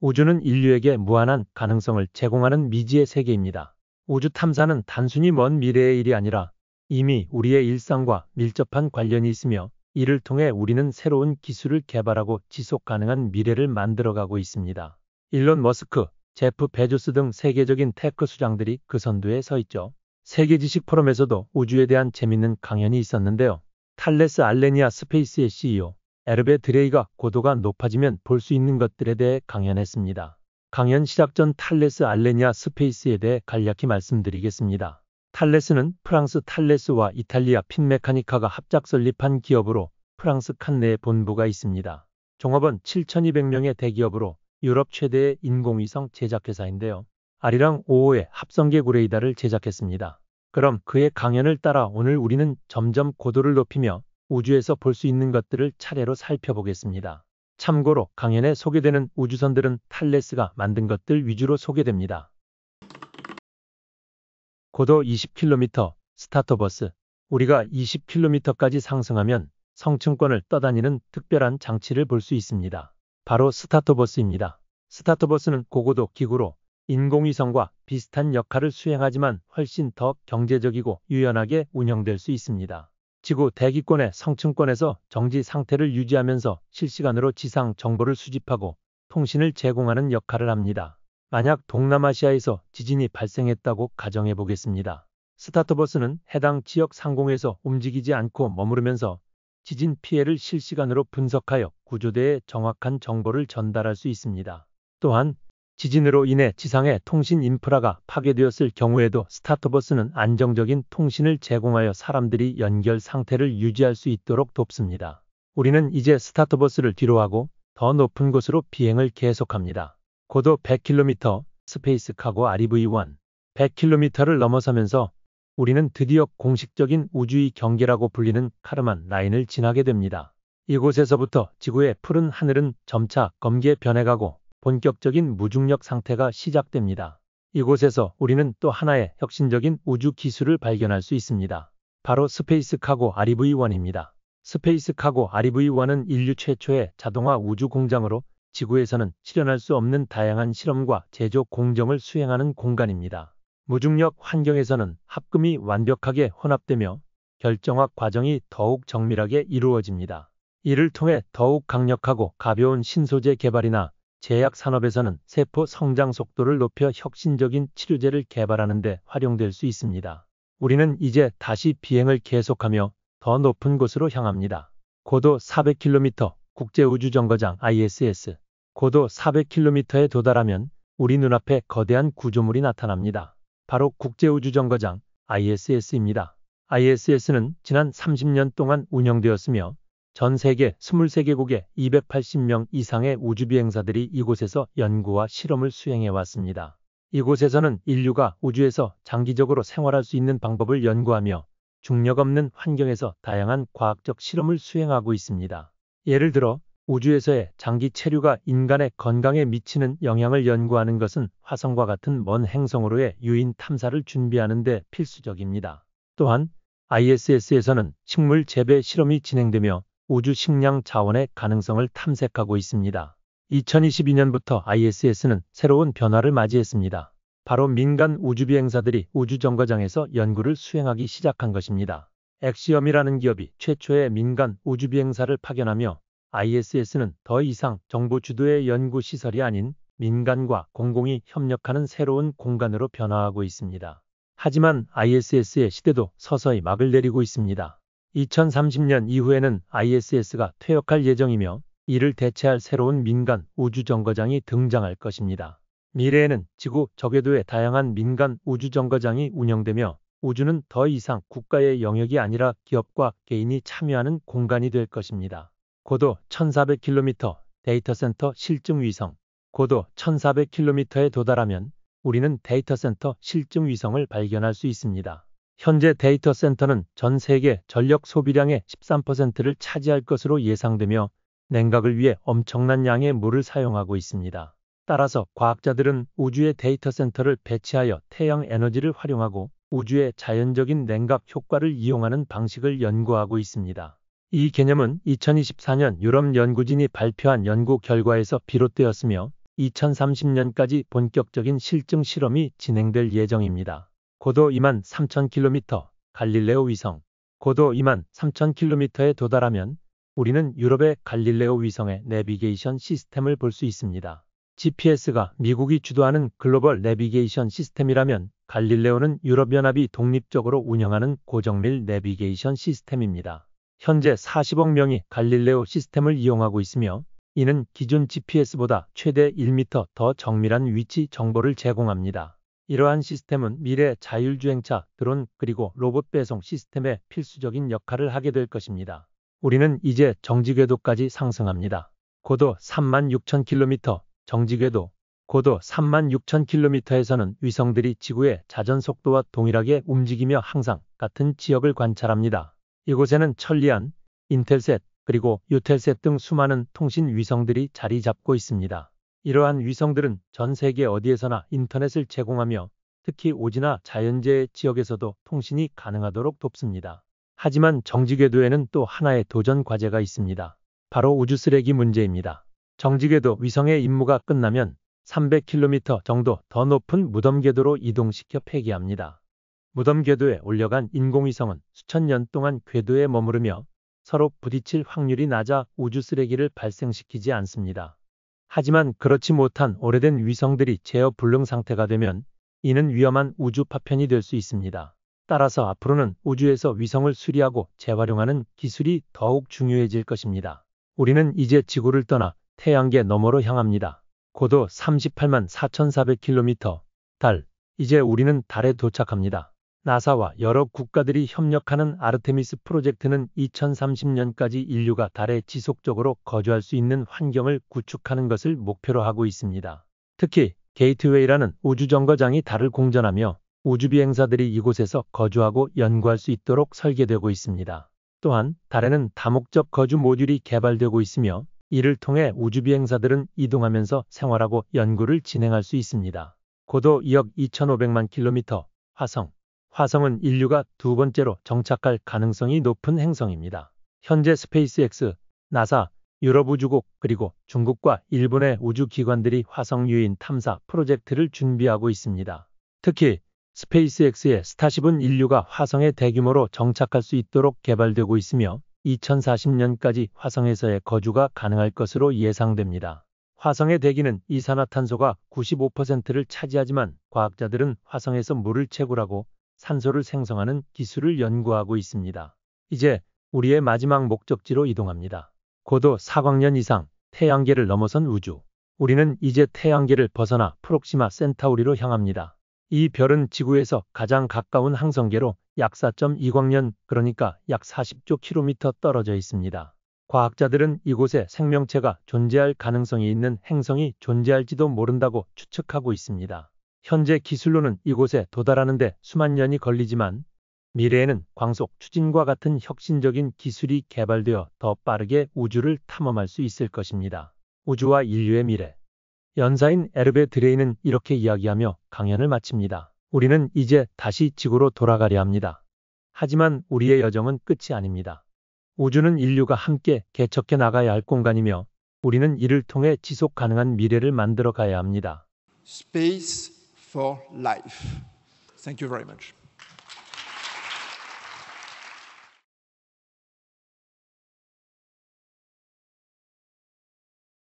우주는 인류에게 무한한 가능성을 제공하는 미지의 세계입니다. 우주 탐사는 단순히 먼 미래의 일이 아니라 이미 우리의 일상과 밀접한 관련이 있으며 이를 통해 우리는 새로운 기술을 개발하고 지속 가능한 미래를 만들어가고 있습니다. 일론 머스크, 제프 베조스 등 세계적인 테크 수장들이 그 선두에 서 있죠. 세계지식 포럼에서도 우주에 대한 재밌는 강연이 있었는데요. 탈레스 알레니아 스페이스의 CEO 에르베 드레이가 고도가 높아지면 볼 수 있는 것들에 대해 강연했습니다. 강연 시작 전 탈레스 알레니아 스페이스에 대해 간략히 말씀드리겠습니다. 탈레스는 프랑스 탈레스와 이탈리아 핀메카니카가 합작 설립한 기업으로 프랑스 칸네에 본부가 있습니다. 종업원 7,200명의 대기업으로 유럽 최대의 인공위성 제작회사인데요. 아리랑 5호의 합성계 레이더를 제작했습니다. 그럼 그의 강연을 따라 오늘 우리는 점점 고도를 높이며 우주에서 볼 수 있는 것들을 차례로 살펴보겠습니다. 참고로 강연에 소개되는 우주선들은 탈레스가 만든 것들 위주로 소개됩니다. 고도 20km 스타터버스. 우리가 20km까지 상승하면 성층권을 떠다니는 특별한 장치를 볼 수 있습니다. 바로 스타터버스입니다. 스타터버스는 고고도 기구로 인공위성과 비슷한 역할을 수행하지만 훨씬 더 경제적이고 유연하게 운영될 수 있습니다. 지구 대기권의 성층권에서 정지 상태를 유지하면서 실시간으로 지상 정보를 수집하고 통신을 제공하는 역할을 합니다. 만약 동남아시아에서 지진이 발생했다고 가정해 보겠습니다. 스타터버스는 해당 지역 상공에서 움직이지 않고 머무르면서 지진 피해를 실시간으로 분석하여 구조대에 정확한 정보를 전달할 수 있습니다. 또한 지진으로 인해 지상의 통신 인프라가 파괴되었을 경우에도 스타터버스는 안정적인 통신을 제공하여 사람들이 연결 상태를 유지할 수 있도록 돕습니다. 우리는 이제 스타터버스를 뒤로하고 더 높은 곳으로 비행을 계속합니다. 고도 100km 스페이스 카고 REV-1 100km를 넘어서면서 우리는 드디어 공식적인 우주의 경계라고 불리는 카르만 라인을 지나게 됩니다. 이곳에서부터 지구의 푸른 하늘은 점차 검게 변해가고 본격적인 무중력 상태가 시작됩니다. 이곳에서 우리는 또 하나의 혁신적인 우주 기술을 발견할 수 있습니다. 바로 스페이스 카고 REV-1입니다. 스페이스 카고 REV-1은 인류 최초의 자동화 우주 공장으로 지구에서는 실현할 수 없는 다양한 실험과 제조 공정을 수행하는 공간입니다. 무중력 환경에서는 합금이 완벽하게 혼합되며 결정화 과정이 더욱 정밀하게 이루어집니다. 이를 통해 더욱 강력하고 가벼운 신소재 개발이나 제약 산업에서는 세포 성장 속도를 높여 혁신적인 치료제를 개발하는 데 활용될 수 있습니다. 우리는 이제 다시 비행을 계속하며 더 높은 곳으로 향합니다. 고도 400km 국제우주정거장 ISS. 고도 400km에 도달하면 우리 눈앞에 거대한 구조물이 나타납니다. 바로 국제우주정거장 ISS입니다. ISS는 지난 30년 동안 운영되었으며 전 세계 23개국의 280명 이상의 우주비행사들이 이곳에서 연구와 실험을 수행해 왔습니다. 이곳에서는 인류가 우주에서 장기적으로 생활할 수 있는 방법을 연구하며 중력 없는 환경에서 다양한 과학적 실험을 수행하고 있습니다. 예를 들어 우주에서의 장기 체류가 인간의 건강에 미치는 영향을 연구하는 것은 화성과 같은 먼 행성으로의 유인 탐사를 준비하는 데 필수적입니다. 또한 ISS에서는 식물 재배 실험이 진행되며 우주 식량 자원의 가능성을 탐색하고 있습니다. 2022년부터 ISS는 새로운 변화를 맞이했습니다. 바로 민간 우주비행사들이 우주정거장에서 연구를 수행하기 시작한 것입니다. 엑시엄이라는 기업이 최초의 민간 우주비행사를 파견하며 ISS는 더 이상 정부 주도의 연구시설이 아닌 민간과 공공이 협력하는 새로운 공간으로 변화하고 있습니다. 하지만 ISS의 시대도 서서히 막을 내리고 있습니다. 2030년 이후에는 ISS가 퇴역할 예정이며 이를 대체할 새로운 민간 우주정거장이 등장할 것입니다. 미래에는 지구 저궤도의 다양한 민간 우주정거장이 운영되며 우주는 더 이상 국가의 영역이 아니라 기업과 개인이 참여하는 공간이 될 것입니다. 고도 1400km 데이터센터 실증위성. 고도 1400km에 도달하면 우리는 데이터센터 실증위성을 발견할 수 있습니다. 현재 데이터 센터는 전 세계 전력 소비량의 13%를 차지할 것으로 예상되며 냉각을 위해 엄청난 양의 물을 사용하고 있습니다. 따라서 과학자들은 우주의 데이터 센터를 배치하여 태양 에너지를 활용하고 우주의 자연적인 냉각 효과를 이용하는 방식을 연구하고 있습니다. 이 개념은 2024년 유럽 연구진이 발표한 연구 결과에서 비롯되었으며 2030년까지 본격적인 실증 실험이 진행될 예정입니다. 고도 23,000km 갈릴레오 위성. 고도 23,000km에 도달하면 우리는 유럽의 갈릴레오 위성의 내비게이션 시스템을 볼 수 있습니다. GPS가 미국이 주도하는 글로벌 내비게이션 시스템이라면 갈릴레오는 유럽연합이 독립적으로 운영하는 고정밀 내비게이션 시스템입니다. 현재 40억 명이 갈릴레오 시스템을 이용하고 있으며 이는 기존 GPS보다 최대 1m 더 정밀한 위치 정보를 제공합니다. 이러한 시스템은 미래 자율주행차, 드론 그리고 로봇 배송 시스템의 필수적인 역할을 하게 될 것입니다. 우리는 이제 정지궤도까지 상승합니다. 고도 36,000km, 정지궤도. 고도 36,000km에서는 위성들이 지구의 자전속도와 동일하게 움직이며 항상 같은 지역을 관찰합니다. 이곳에는 천리안, 인텔셋, 그리고 유텔셋 등 수많은 통신 위성들이 자리 잡고 있습니다. 이러한 위성들은 전 세계 어디에서나 인터넷을 제공하며 특히 오지나 자연재해 지역에서도 통신이 가능하도록 돕습니다. 하지만 정지궤도에는 또 하나의 도전 과제가 있습니다. 바로 우주 쓰레기 문제입니다. 정지궤도 위성의 임무가 끝나면 300km 정도 더 높은 무덤궤도로 이동시켜 폐기합니다. 무덤궤도에 올려간 인공위성은 수천 년 동안 궤도에 머무르며 서로 부딪힐 확률이 낮아 우주 쓰레기를 발생시키지 않습니다. 하지만 그렇지 못한 오래된 위성들이 제어 불능 상태가 되면 이는 위험한 우주 파편이 될 수 있습니다. 따라서 앞으로는 우주에서 위성을 수리하고 재활용하는 기술이 더욱 중요해질 것입니다. 우리는 이제 지구를 떠나 태양계 너머로 향합니다. 고도 384,400km, 달. 이제 우리는 달에 도착합니다. 나사와 여러 국가들이 협력하는 아르테미스 프로젝트는 2030년까지 인류가 달에 지속적으로 거주할 수 있는 환경을 구축하는 것을 목표로 하고 있습니다. 특히 게이트웨이라는 우주정거장이 달을 공전하며 우주비행사들이 이곳에서 거주하고 연구할 수 있도록 설계되고 있습니다. 또한 달에는 다목적 거주 모듈이 개발되고 있으며 이를 통해 우주비행사들은 이동하면서 생활하고 연구를 진행할 수 있습니다. 고도 2억 2,500만 km, 화성. 화성은 인류가 두 번째로 정착할 가능성이 높은 행성입니다. 현재 스페이스X, 나사, 유럽우주국 그리고 중국과 일본의 우주기관들이 화성 유인 탐사 프로젝트를 준비하고 있습니다. 특히 스페이스X의 스타쉽은 인류가 화성에 대규모로 정착할 수 있도록 개발되고 있으며 2040년까지 화성에서의 거주가 가능할 것으로 예상됩니다. 화성의 대기는 이산화탄소가 95%를 차지하지만 과학자들은 화성에서 물을 채굴하고 산소를 생성하는 기술을 연구하고 있습니다. 이제 우리의 마지막 목적지로 이동합니다. 고도 4광년 이상, 태양계를 넘어선 우주. 우리는 이제 태양계를 벗어나 프록시마 센타우리로 향합니다. 이 별은 지구에서 가장 가까운 항성계로 약 4.2광년, 그러니까 약 40조 킬로미터 떨어져 있습니다. 과학자들은 이곳에 생명체가 존재할 가능성이 있는 행성이 존재할지도 모른다고 추측하고 있습니다. 현재 기술로는 이곳에 도달하는데 수만 년이 걸리지만 미래에는 광속 추진과 같은 혁신적인 기술이 개발되어 더 빠르게 우주를 탐험할 수 있을 것입니다. 우주와 인류의 미래. 연사인 에르베 드레이는 이렇게 이야기하며 강연을 마칩니다. 우리는 이제 다시 지구로 돌아가려 합니다. 하지만 우리의 여정은 끝이 아닙니다. 우주는 인류가 함께 개척해 나가야 할 공간이며 우리는 이를 통해 지속 가능한 미래를 만들어 가야 합니다. Space for life. Thank you very much.